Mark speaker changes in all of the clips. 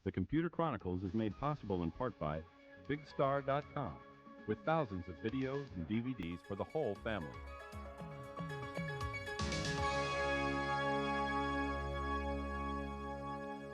Speaker 1: The Computer Chronicles is made possible in part by BigStar.com, with thousands of videos and DVDs for the whole family.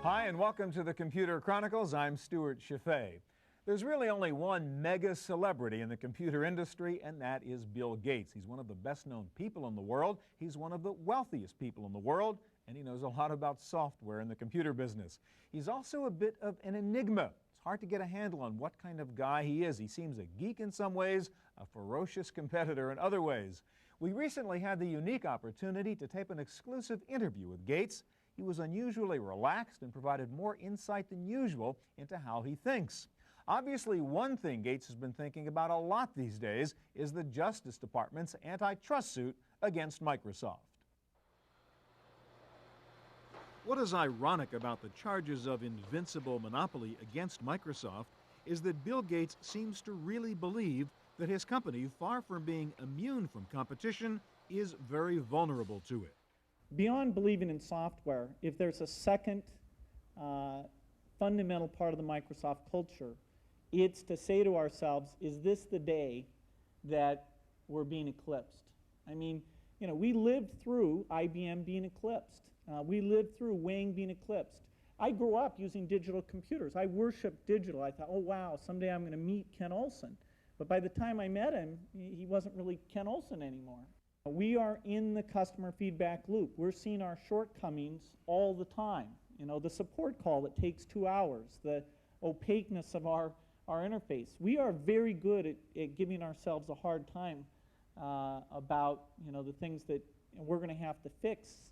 Speaker 2: Hi, and welcome to the Computer Chronicles. I'm Stewart Cheifet. There's really only one mega celebrity in the computer industry, and that is Bill Gates. He's one of the best-known people in the world. He's one of the wealthiest people in the world, and he knows a lot about software in the computer business. He's also a bit of an enigma. It's hard to get a handle on what kind of guy he is. He seems a geek in some ways, a ferocious competitor in other ways. We recently had the unique opportunity to tape an exclusive interview with Gates. He was unusually relaxed and provided more insight than usual into how he thinks. Obviously, one thing Gates has been thinking about a lot these days is the Justice Department's antitrust suit against Microsoft. What is ironic about the charges of invincible monopoly against Microsoft is that Bill Gates seems to really believe that his company, far from being immune from competition, is very vulnerable to it.
Speaker 3: Beyond believing in software, if there's a second fundamental part of the Microsoft culture, it's to say to ourselves, is this the day that we're being eclipsed? I mean, we lived through IBM being eclipsed. We lived through Wang being eclipsed. I grew up using digital computers. I worshiped digital. I thought, oh wow, someday I'm going to meet Ken Olsen. But by the time I met him, he wasn't really Ken Olsen anymore. We are in the customer feedback loop. We're seeing our shortcomings all the time. The support call that takes 2 hours, the opaqueness of our interface. We are very good at giving ourselves a hard time about the things that we're going to have to fix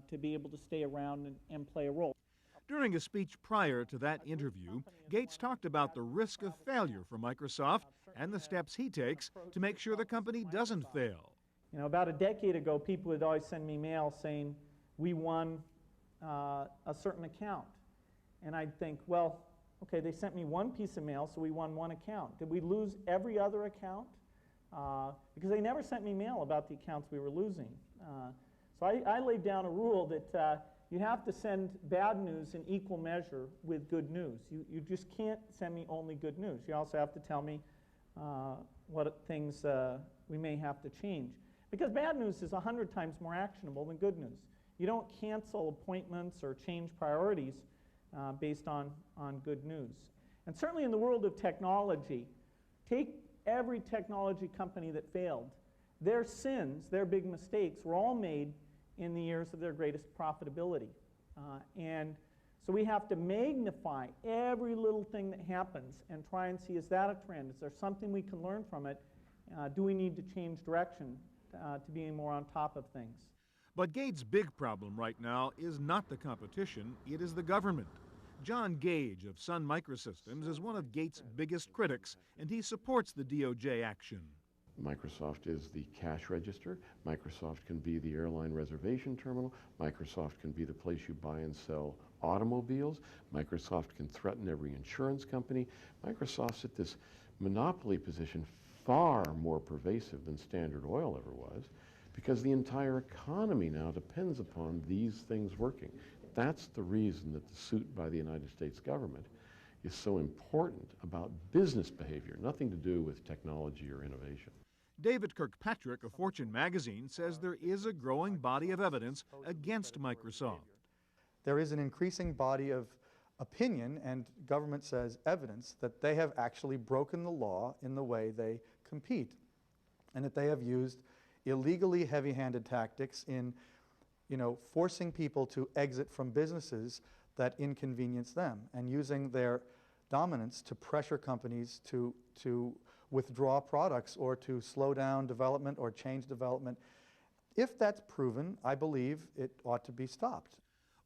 Speaker 3: to be able to stay around and play a role.
Speaker 2: During a speech prior to that interview, Gates talked about the risk of failure for Microsoft and the steps he takes to make sure the company doesn't fail.
Speaker 3: About a decade ago, people would always send me mail saying, we won a certain account. And I'd think, well, okay, they sent me one piece of mail, so we won one account. Did we lose every other account? Because they never sent me mail about the accounts we were losing. So I laid down a rule that you have to send bad news in equal measure with good news. You just can't send me only good news. You also have to tell me what things we may have to change. Because bad news is 100 times more actionable than good news. You don't cancel appointments or change priorities based on good news. And certainly in the world of technology, take every technology company that failed. Their sins, their big mistakes, were all made in the years of their greatest profitability. And so we have to magnify every little thing that happens and try and see, is that a trend? Is there something we can learn from it? Do we need to change direction to being more on top of things?
Speaker 2: But Gates' big problem right now is not the competition, it is the government. John Gage of Sun Microsystems is one of Gates' biggest critics, and he supports the DOJ action.
Speaker 4: Microsoft is the cash register. Microsoft can be the airline reservation terminal. Microsoft can be the place you buy and sell automobiles. Microsoft can threaten every insurance company. Microsoft's at this monopoly position far more pervasive than Standard Oil ever was, because the entire economy now depends upon these things working. That's the reason that the suit by the United States government is so important about business behavior, nothing to do with technology or innovation.
Speaker 2: David Kirkpatrick of Fortune magazine says there is a growing body of evidence against Microsoft.
Speaker 5: There is an increasing body of opinion, and government says evidence, that they have actually broken the law in the way they compete, and that they have used illegally heavy-handed tactics in forcing people to exit from businesses that inconvenience them, and using their dominance to pressure companies to withdraw products or to slow down development or change development. If that's proven, I believe it ought to be stopped.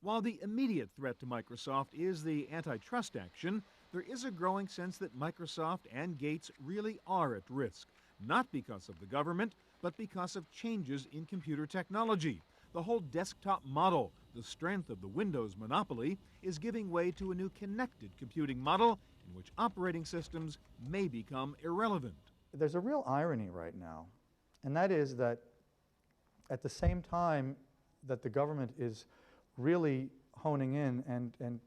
Speaker 2: While the immediate threat to Microsoft is the antitrust action, there is a growing sense that Microsoft and Gates really are at risk, not because of the government, but because of changes in computer technology. The whole desktop model, the strength of the Windows monopoly, is giving way to a new connected computing model in which operating systems may become irrelevant.
Speaker 5: There's a real irony right now, and that is that at the same time that the government is really honing in and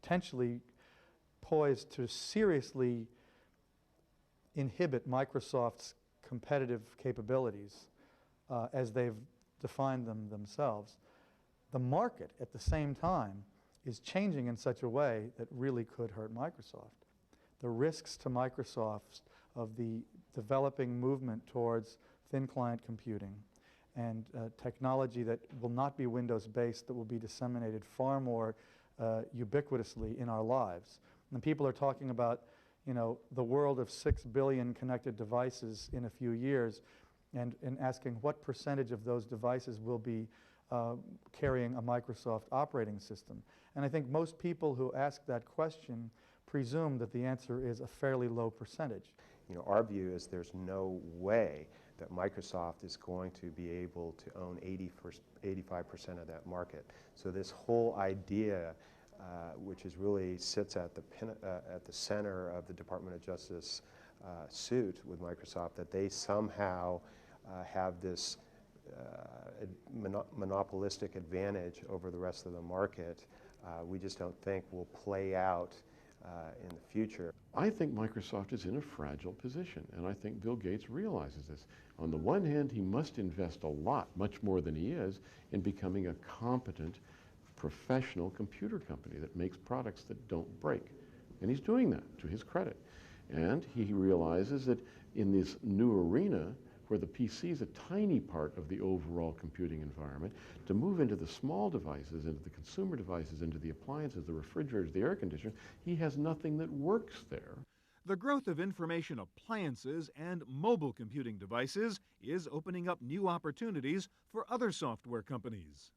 Speaker 5: potentially poised to seriously inhibit Microsoft's competitive capabilities as they've defined them themselves. The market, at the same time, is changing in such a way that really could hurt Microsoft. The risks to Microsoft of the developing movement towards thin client computing and technology that will not be Windows-based, that will be disseminated far more ubiquitously in our lives. And people are talking about, you know, the world of 6 billion connected devices in a few years, and asking what percentage of those devices will be carrying a Microsoft operating system. And I think most people who ask that question presume that the answer is a fairly low percentage.
Speaker 6: You know, our view is there's no way that Microsoft is going to be able to own 85% of that market. So this whole idea, which is really sits at the center of the Department of Justice suit with Microsoft, that they somehow have this monopolistic advantage over the rest of the market, we just don't think will play out in the future.
Speaker 4: I think Microsoft is in a fragile position, and I think Bill Gates realizes this. On the one hand, he must invest a lot, much more than he is, in becoming a competent, professional computer company that makes products that don't break. And he's doing that, to his credit. And he realizes that in this new arena, where the PC is a tiny part of the overall computing environment, to move into the small devices, into the consumer devices, into the appliances, the refrigerators, the air conditioners, he has nothing that works there.
Speaker 2: The growth of information appliances and mobile computing devices is opening up new opportunities for other software companies.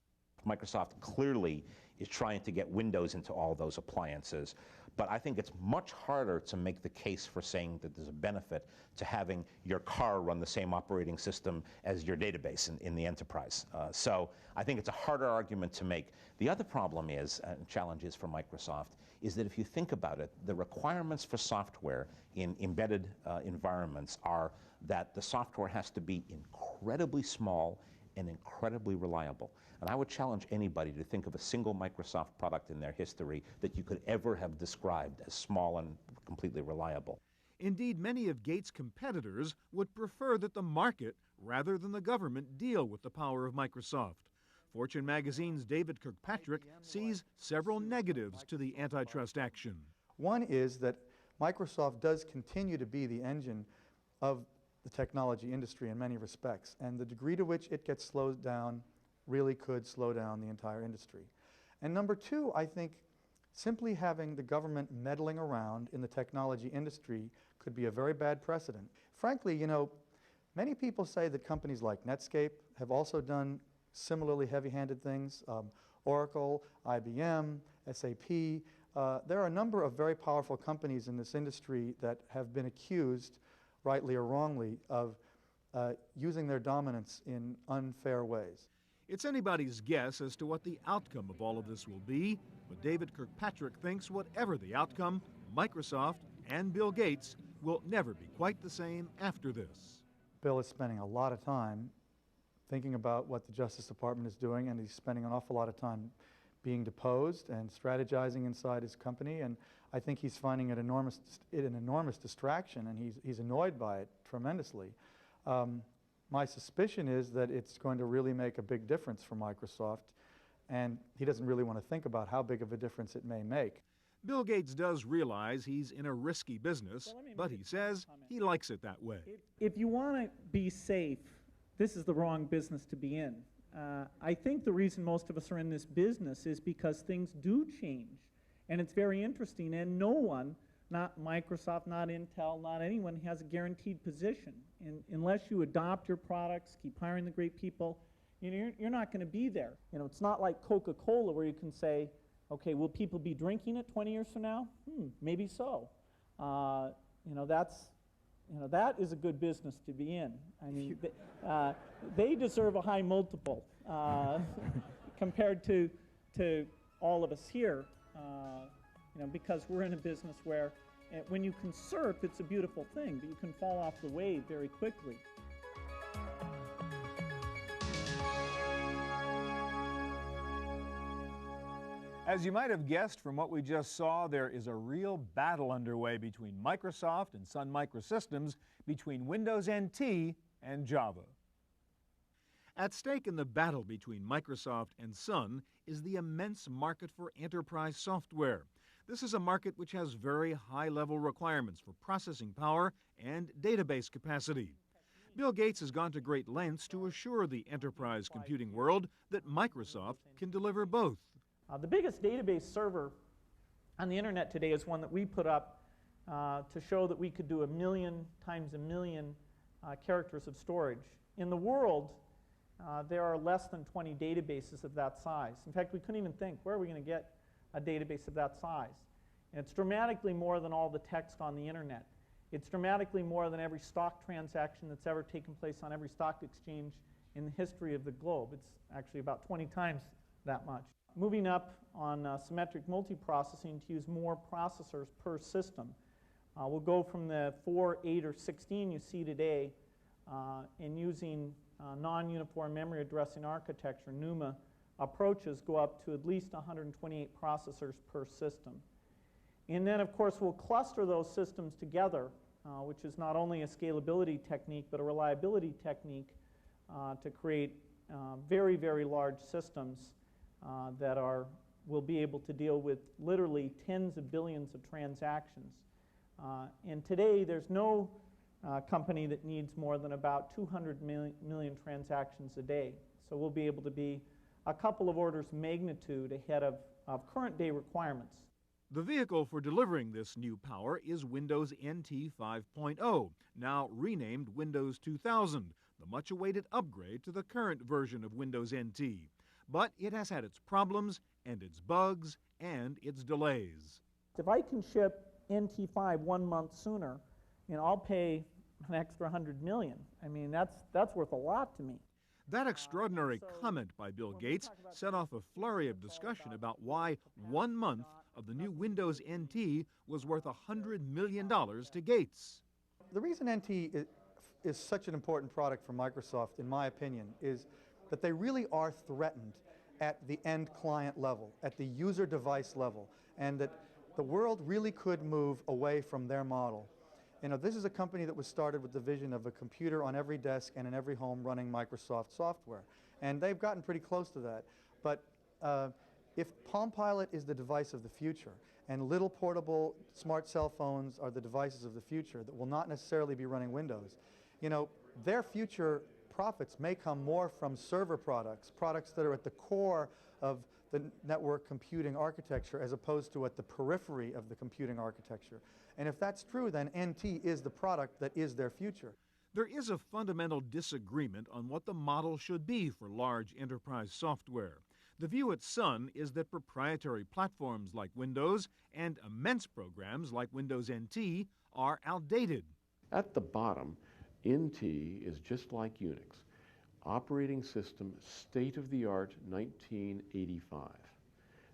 Speaker 7: Microsoft clearly is trying to get Windows into all those appliances, but I think it's much harder to make the case for saying that there's a benefit to having your car run the same operating system as your database in the enterprise. So I think it's a harder argument to make. The other problem is, and challenge is for Microsoft, is that if you think about it, the requirements for software in embedded environments are that the software has to be incredibly small and incredibly reliable. And I would challenge anybody to think of a single Microsoft product in their history that you could ever have described as small and completely reliable.
Speaker 2: Indeed, many of Gates' competitors would prefer that the market, rather than the government, deal with the power of Microsoft. Fortune magazine's David Kirkpatrick sees several negatives to the antitrust action.
Speaker 5: One is that Microsoft does continue to be the engine of the technology industry in many respects, and the degree to which it gets slowed down really could slow down the entire industry. And number two, I think simply having the government meddling around in the technology industry could be a very bad precedent. Frankly, you know, many people say that companies like Netscape have also done similarly heavy-handed things. Oracle, IBM, SAP. There are a number of very powerful companies in this industry that have been accused, rightly or wrongly, of using their dominance in unfair ways.
Speaker 2: It's anybody's guess as to what the outcome of all of this will be, but David Kirkpatrick thinks whatever the outcome, Microsoft and Bill Gates will never be quite the same after this.
Speaker 5: Bill is spending a lot of time thinking about what the Justice Department is doing, and he's spending an awful lot of time being deposed and strategizing inside his company, and I think he's finding it an enormous distraction, and he's annoyed by it tremendously. My suspicion is that it's going to really make a big difference for Microsoft, and he doesn't really want to think about how big of a difference it may make.
Speaker 2: Bill Gates does realize he's in a risky business, but he says he likes it that way.
Speaker 3: If you want to be safe, this is the wrong business to be in. I think the reason most of us are in this business is because things do change, and it's very interesting, and no one, not Microsoft, not Intel, not anyone, has a guaranteed position. And unless you adopt your products, keep hiring the great people, you're not going to be there. You know, it's not like Coca-Cola where you can say, okay, will people be drinking it 20 years from now? Maybe so. That is a good business to be in. I mean, they deserve a high multiple compared to all of us here, because we're in a business where when you can surf, it's a beautiful thing, but you can fall off the wave very quickly.
Speaker 2: As you might have guessed from what we just saw, there is a real battle underway between Microsoft and Sun Microsystems, between Windows NT and Java. At stake in the battle between Microsoft and Sun is the immense market for enterprise software. This is a market which has very high-level requirements for processing power and database capacity. Bill Gates has gone to great lengths to assure the enterprise computing world that Microsoft can deliver both.
Speaker 3: The biggest database server on the internet today is one that we put up to show that we could do 1,000,000 times 1,000,000 characters of storage. In the world, there are less than 20 databases of that size. In fact, we couldn't even think, where are we going to get a database of that size? And it's dramatically more than all the text on the internet. It's dramatically more than every stock transaction that's ever taken place on every stock exchange in the history of the globe. It's actually about 20 times that much. Moving up on symmetric multiprocessing to use more processors per system. We'll go from the 4, 8, or 16 you see today and using non-uniform memory addressing architecture, NUMA, approaches go up to at least 128 processors per system. And then, of course, we'll cluster those systems together, which is not only a scalability technique, but a reliability technique to create very, very large systems that will be able to deal with literally tens of billions of transactions. And today, there's no company that needs more than about 200 million transactions a day. So we'll be able to be a couple of orders of magnitude ahead of current day requirements.
Speaker 2: The vehicle for delivering this new power is Windows NT 5.0, now renamed Windows 2000, the much-awaited upgrade to the current version of Windows NT. But it has had its problems and its bugs and its delays.
Speaker 3: If I can ship NT5 1 month sooner, I'll pay an extra 100 million. I mean, that's worth a lot to me.
Speaker 2: That extraordinary comment by Bill Gates set off a flurry of discussion about why 1 month of the new Windows NT was worth $100 million to Gates.
Speaker 5: The reason NT is such an important product for Microsoft, in my opinion, is that they really are threatened at the end client level, at the user device level, and that the world really could move away from their model. This is a company that was started with the vision of a computer on every desk and in every home running Microsoft software. And they've gotten pretty close to that. But if Palm Pilot is the device of the future, and little portable smart cell phones are the devices of the future that will not necessarily be running Windows, their future profits may come more from server products that are at the core of the network computing architecture as opposed to at the periphery of the computing architecture. And if that's true, then NT is the product that is their future.
Speaker 2: There is a fundamental disagreement on what the model should be for large enterprise software. The view at Sun is that proprietary platforms like Windows and immense programs like Windows NT are outdated.
Speaker 4: At the bottom, NT is just like Unix. Operating system, state-of-the-art, 1985.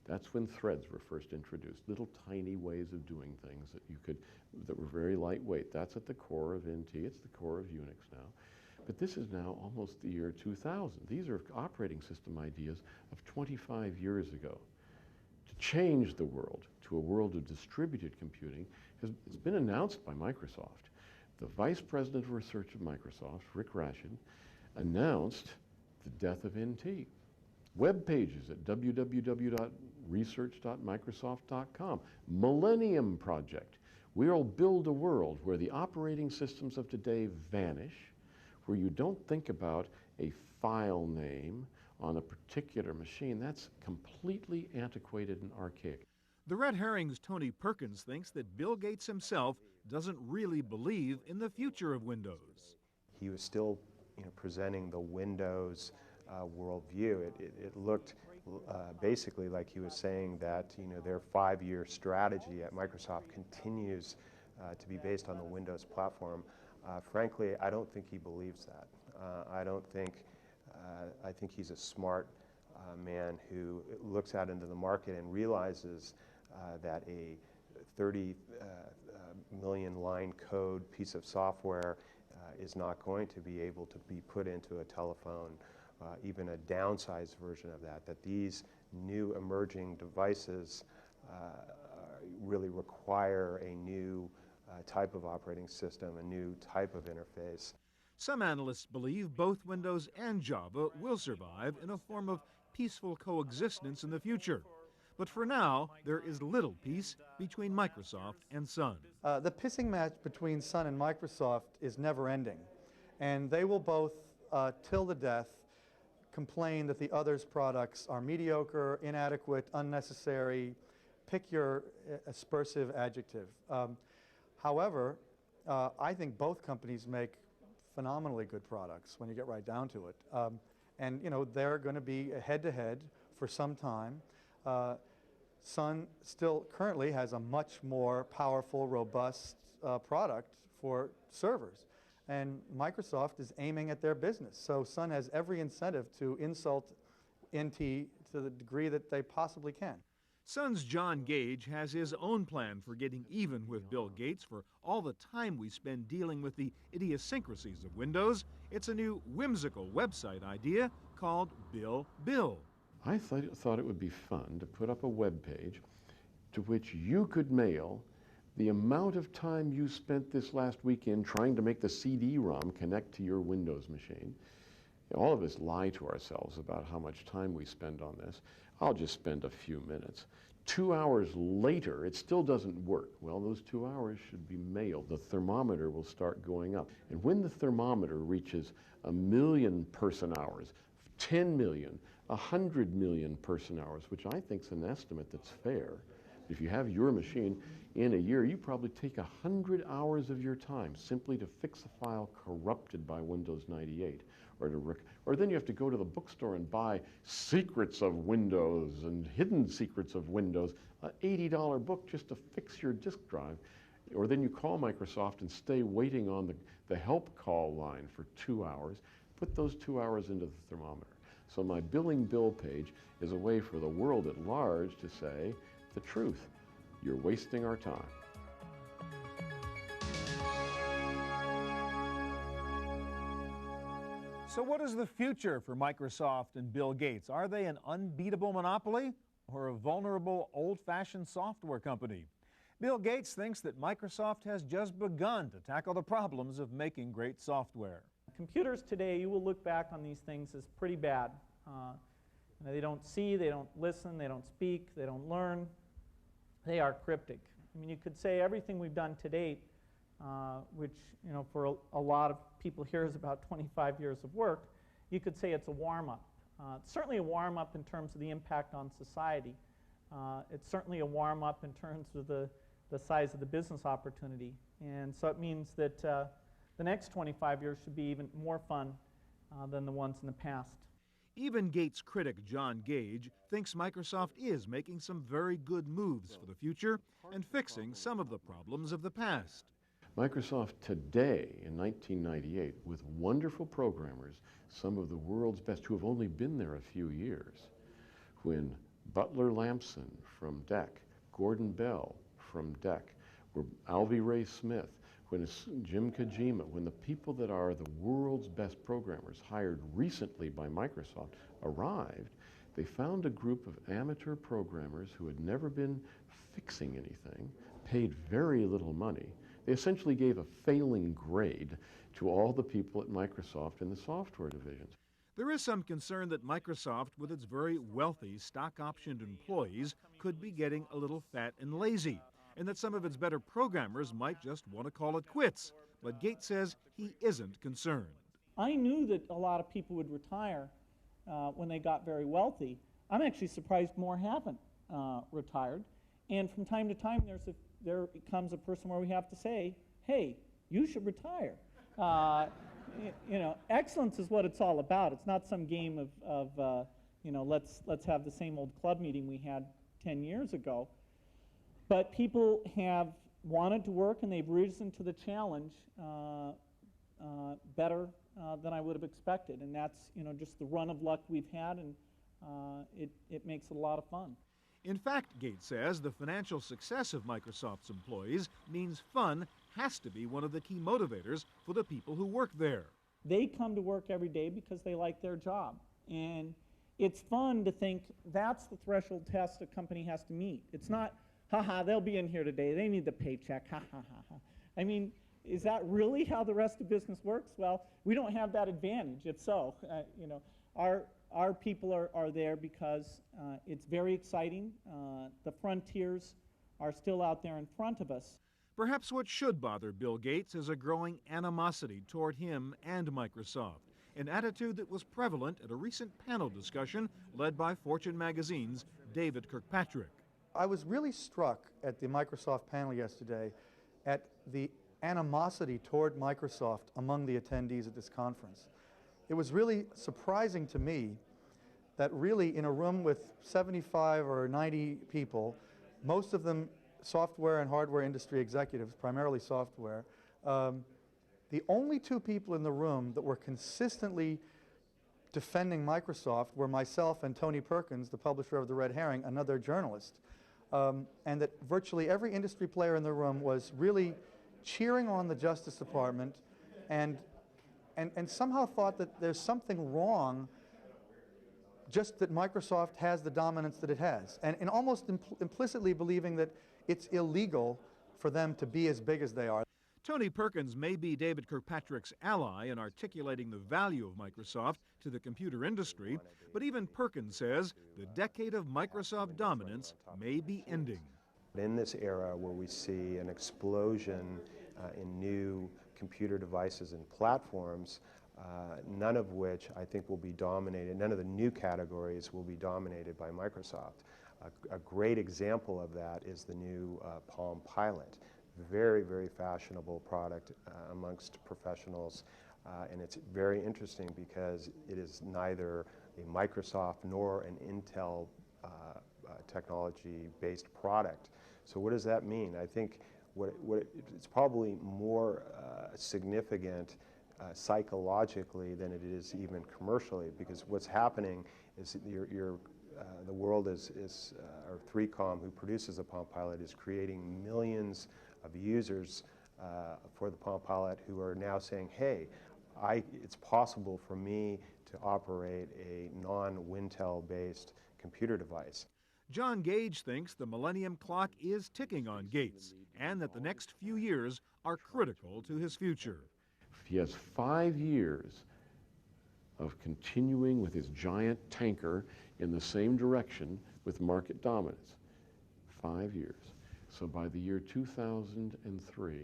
Speaker 4: That's when threads were first introduced, little tiny ways of doing things that were very lightweight. That's at the core of NT. It's the core of Unix now. But this is now almost the year 2000. These are operating system ideas of 25 years ago. To change the world to a world of distributed computing has been announced by Microsoft. The Vice President of Research of Microsoft, Rick Rashin, announced the death of NT. Web pages at www.research.microsoft.com. Millennium Project. We'll build a world where the operating systems of today vanish, where you don't think about a file name on a particular machine. That's completely antiquated and archaic.
Speaker 2: The Red Herring's Tony Perkins thinks that Bill Gates himself doesn't really believe in the future of Windows.
Speaker 6: He was still presenting the Windows worldview. It looked basically like he was saying that their 5-year strategy at Microsoft continues to be based on the Windows platform. Frankly, I don't think he believes that. I think he's a smart man who looks out into the market and realizes that a 30 million line code piece of software is not going to be able to be put into a telephone even a downsized version of that, that these new emerging devices really require a new type of operating system, a new type of interface.
Speaker 2: Some analysts believe both Windows and Java will survive in a form of peaceful coexistence in the future. But for now, there is little peace between Microsoft and Sun.
Speaker 5: The pissing match between Sun and Microsoft is never ending. And they will both, till the death, complain that the other's products are mediocre, inadequate, unnecessary, pick your aspersive adjective. However, I think both companies make phenomenally good products when you get right down to it. And you know, they're going to be head-to-head for some time. Sun still currently has a much more powerful, robust product for servers. And Microsoft is aiming at their business. So Sun has every incentive to insult NT to the degree that they possibly can.
Speaker 2: Sun's John Gage has his own plan for getting even with Bill Gates for all the time we spend dealing with the idiosyncrasies of Windows. It's a new whimsical website idea called Bill.
Speaker 4: I thought it would be fun to put up a web page to which you could mail the amount of time you spent this last weekend trying to make the CD-ROM connect to your Windows machine. All of us lie to ourselves about how much time we spend on this. I'll just spend a few minutes. 2 hours later, it still doesn't work. Well, those 2 hours should be mailed. The thermometer will start going up. And when the thermometer reaches 1 million person hours, 10 million, 100 million person hours, which I think is an estimate that's fair. If you have your machine in a year, you probably take 100 hours of your time simply to fix a file corrupted by Windows 98. Or then you have to go to the bookstore and buy Secrets of Windows and Hidden Secrets of Windows, an $80 book just to fix your disk drive. Or then you call Microsoft and stay waiting on the help call line for 2 hours. Put those 2 hours into the thermometer. So my Billing Bill page is a way for the world at large to say the truth. You're wasting our time.
Speaker 2: So what is the future for Microsoft and Bill Gates? Are they an unbeatable monopoly or a vulnerable, old-fashioned software company? Bill Gates thinks that Microsoft has just begun to tackle the problems of making great software.
Speaker 3: Computers today, you will look back on these things as pretty bad. They don't see, they don't listen, they don't speak, they don't learn. They are cryptic. I mean, you could say everything we've done to date, which, you know, for a lot of people here is about 25 years of work, you could say it's a warm-up. It's certainly a warm-up in terms of the impact on society. It's certainly a warm-up in terms of the size of the business opportunity. And so it means that the next 25 years should be even more fun than the ones in the past.
Speaker 2: Even Gates critic John Gage thinks Microsoft is making some very good moves for the future and fixing some of the problems of the past.
Speaker 4: Microsoft today, in 1998, with wonderful programmers, some of the world's best who have only been there a few years, when Butler Lampson from DEC, Gordon Bell from DEC, were Alvy Ray Smith, when Jim Kojima, when the people that are the world's best programmers hired recently by Microsoft arrived, they found a group of amateur programmers who had never been fixing anything, paid very little money. They essentially gave a failing grade to all the people at Microsoft in the software divisions.
Speaker 2: There is some concern that Microsoft, with its very wealthy stock-optioned employees, could be getting a little fat and lazy, and that some of its better programmers might just want to call it quits. But Gates says he isn't concerned.
Speaker 3: I knew that a lot of people would retire when they got very wealthy. I'm actually surprised more haven't retired. And from time to time, there comes a person where we have to say, hey, you should retire. You know, excellence is what it's all about. It's not some game of you know, let's have the same old club meeting we had 10 years ago. But people have wanted to work, and they've risen to the challenge better than I would have expected. And that's, you know, just the run of luck we've had, and it makes it a lot of fun.
Speaker 2: In fact, Gates says the financial success of Microsoft's employees means fun has to be one of the key motivators for the people who work there.
Speaker 3: They come to work every day because they like their job. And it's fun to think that's the threshold test a company has to meet. It's not, haha, they'll be in here today, they need the paycheck, ha ha ha ha. I mean, is that really how the rest of business works? Well, we don't have that advantage. If so, you know, our people are there because it's very exciting. The frontiers are still out there in front of us.
Speaker 2: Perhaps what should bother Bill Gates is a growing animosity toward him and Microsoft, an attitude that was prevalent at a recent panel discussion led by Fortune magazine's David Kirkpatrick.
Speaker 5: I was really struck at the Microsoft panel yesterday at the animosity toward Microsoft among the attendees at this conference. It was really surprising to me that really in a room with 75 or 90 people, most of them software and hardware industry executives, primarily software, the only two people in the room that were consistently defending Microsoft were myself and Tony Perkins, the publisher of The Red Herring, another journalist, and that virtually every industry player in the room was really cheering on the Justice Department and somehow thought that there's something wrong just that Microsoft has the dominance that it has, and almost implicitly believing that it's illegal for them to be as big as they are.
Speaker 2: Tony Perkins may be David Kirkpatrick's ally in articulating the value of Microsoft to the computer industry, but even Perkins says the decade of Microsoft dominance may be ending.
Speaker 6: In this era where we see an explosion in new computer devices and platforms, none of which I think will be dominated, none of the new categories will be dominated by Microsoft. A great example of that is the new Palm Pilot. Very, very fashionable product amongst professionals, and it's very interesting because it is neither a Microsoft nor an Intel technology-based product. So what does that mean? I think it's probably more significant psychologically than it is even commercially, because what's happening is the world is or 3Com, who produces a Palm Pilot, is creating millions of users for the Palm Pilot who are now saying, hey, it's possible for me to operate a non-Wintel-based computer device.
Speaker 2: John Gage thinks the Millennium Clock is ticking on Gates and that the next few years are critical to his future.
Speaker 4: He has 5 years of continuing with his giant tanker in the same direction with market dominance. 5 years. So by the year 2003,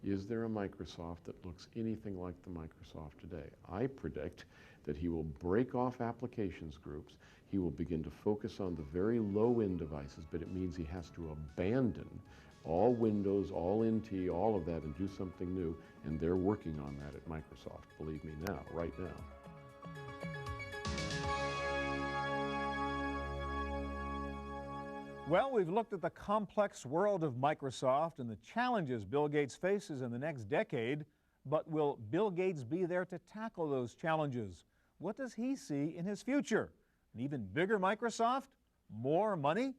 Speaker 4: is there a Microsoft that looks anything like the Microsoft today? I predict that he will break off applications groups. He will begin to focus on the very low-end devices, but it means he has to abandon all Windows, all NT, all of that, and do something new. And they're working on that at Microsoft, believe me now, right now.
Speaker 2: Well, we've looked at the complex world of Microsoft and the challenges Bill Gates faces in the next decade, but will Bill Gates be there to tackle those challenges? What does he see in his future? An even bigger Microsoft? More money?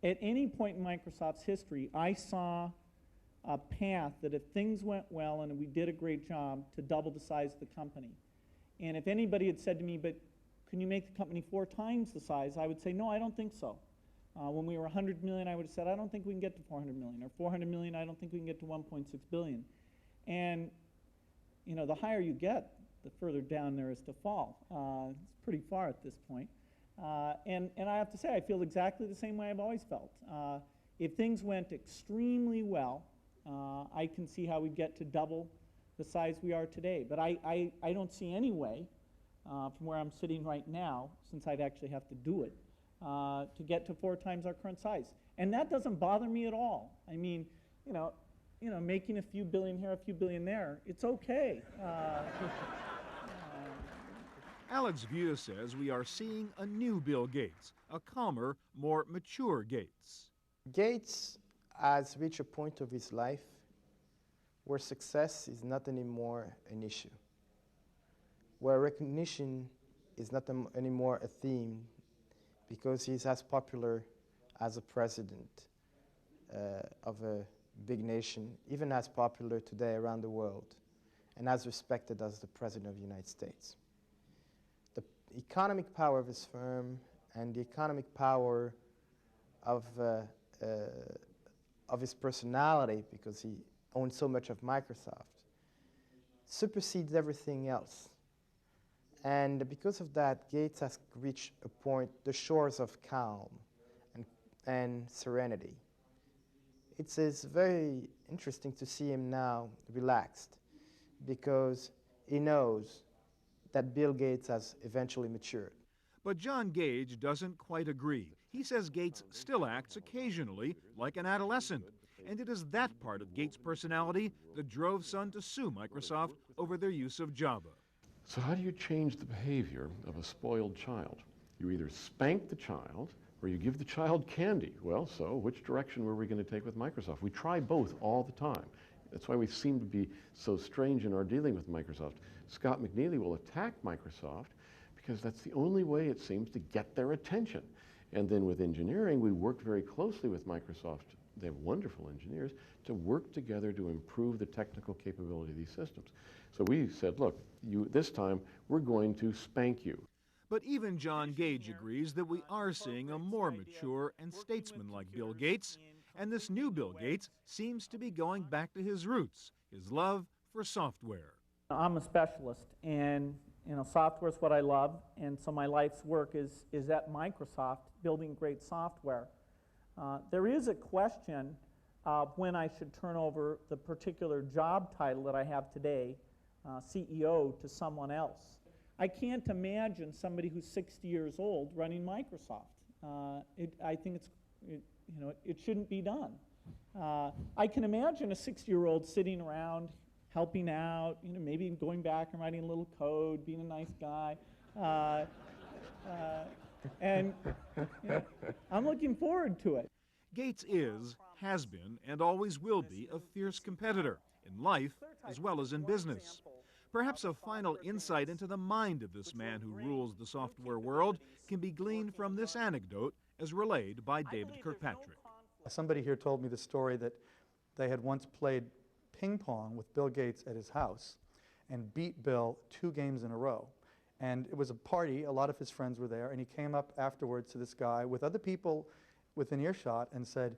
Speaker 3: At any point in Microsoft's history, I saw a path that if things went well and we did a great job, to double the size of the company. And if anybody had said to me, but can you make the company 4 times the size, I would say, no, I don't think so. When we were 100 million, I would have said, I don't think we can get to 400 million. Or 400 million, I don't think we can get to 1.6 billion. And you know, the higher you get, the further down there is to fall. It's pretty far at this point. And I have to say, I feel exactly the same way I've always felt. If things went extremely well, I can see how we'd get to double the size we are today. But I don't see any way, from where I'm sitting right now, since I'd actually have to do it, to get to 4 times our current size. And that doesn't bother me at all. I mean, you know, making a few billion here, a few billion there, it's okay.
Speaker 2: Alex Vieux says we are seeing a new Bill Gates, a calmer, more mature Gates.
Speaker 8: Gates has reached a point of his life where success is not anymore an issue, where recognition is not anymore a theme, because he's as popular as a president of a big nation, even as popular today around the world, and as respected as the President of the United States. The economic power of his firm and the economic power of his personality, because he owns so much of Microsoft, supersedes everything else. And because of that, Gates has reached a point, the shores of calm and serenity. It's very interesting to see him now relaxed, because he knows that Bill Gates has eventually matured.
Speaker 2: But John Gage doesn't quite agree. He says Gates still acts occasionally like an adolescent, and it is that part of Gates' personality that drove Son to sue Microsoft over their use of Java.
Speaker 4: So how do you change the behavior of a spoiled child? You either spank the child or you give the child candy. Well, so which direction were we going to take with Microsoft? We try both all the time. That's why we seem to be so strange in our dealing with Microsoft. Scott McNeely will attack Microsoft because that's the only way it seems to get their attention. And then with engineering, we worked very closely with Microsoft. They have wonderful engineers to work together to improve the technical capability of these systems. So we said, look, this time we're going to spank you.
Speaker 2: But even John Gage agrees that we are seeing a more mature and statesman-like Bill Gates, and this new Bill Gates seems to be going back to his roots, his love for software.
Speaker 3: I'm a specialist, and software is what I love, and so my life's work is at Microsoft, building great software. There is a question of when I should turn over the particular job title that I have today, CEO, to someone else. I can't imagine somebody who's 60 years old running Microsoft. I think it shouldn't be done. I can imagine a 60-year-old sitting around, helping out, maybe going back and writing a little code, being a nice guy. And I'm looking forward to it.
Speaker 2: Gates is, has been, and always will be a fierce competitor in life as well as in business. Perhaps a final insight into the mind of this man who rules the software world can be gleaned from this anecdote as relayed by David Kirkpatrick.
Speaker 5: Somebody here told me the story that they had once played ping pong with Bill Gates at his house and beat Bill 2 games in a row. And it was a party, a lot of his friends were there, and he came up afterwards to this guy with other people within earshot and said,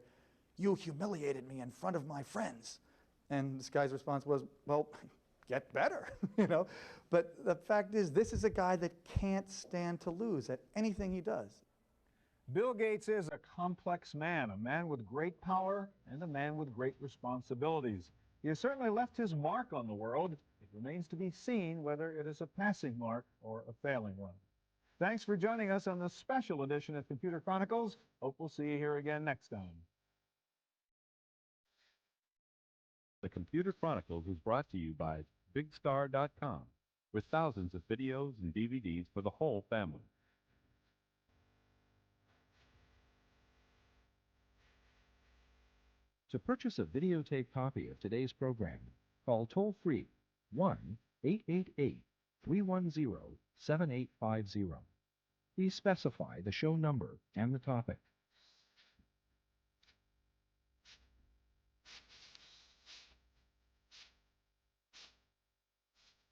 Speaker 5: "You humiliated me in front of my friends." And this guy's response was, "Well, get better," But the fact is, this is a guy that can't stand to lose at anything he does.
Speaker 2: Bill Gates is a complex man, a man with great power and a man with great responsibilities. He has certainly left his mark on the world. It remains to be seen whether it is a passing mark or a failing one. Thanks for joining us on this special edition of Computer Chronicles. Hope we'll see you here again next time.
Speaker 1: The Computer Chronicles is brought to you by BigStar.com, with thousands of videos and DVDs for the whole family. To purchase a videotape copy of today's program, call toll-free 1-888-310-7850. Please specify the show number and the topic.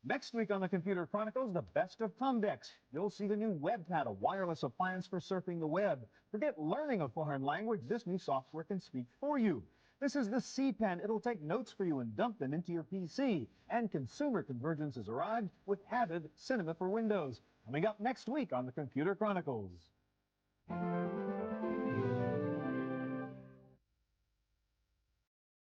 Speaker 2: Next week on the Computer Chronicles, the best of Comdex. You'll see the new WebPad, a wireless appliance for surfing the web. Forget learning a foreign language. This new software can speak for you. This is the C-Pen. It'll take notes for you and dump them into your PC. And consumer convergence has arrived with Avid Cinema for Windows. Coming up next week on the Computer Chronicles.